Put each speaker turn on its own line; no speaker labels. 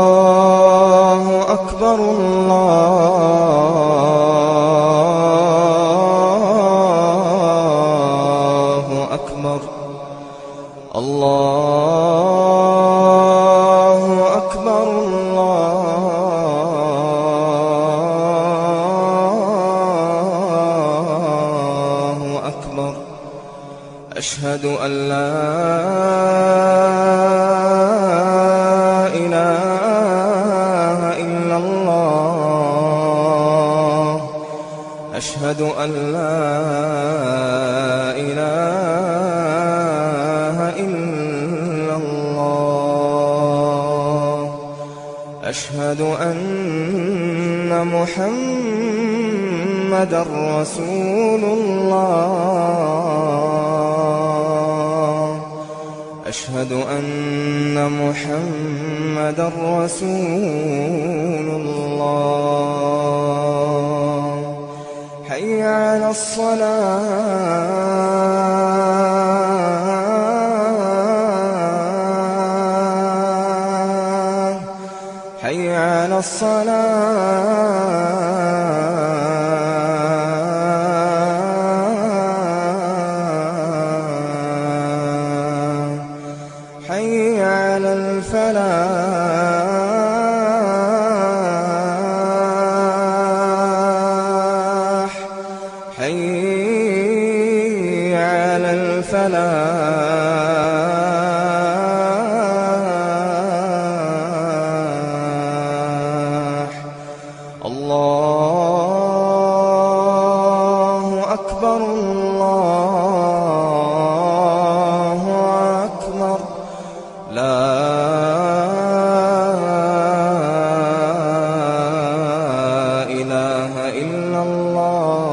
الله أكبر الله أكبر الله أكبر الله أكبر أشهد أن لا إله إلا الله أشهد أن لا إله إلا الله أشهد أن محمدًا رسول الله أشهد أن محمدًا رسول الله حي على الصلاة حي على الصلاة حي على الفلاح حي على الفلاح الله أكبر الله أكبر لا إله إلا الله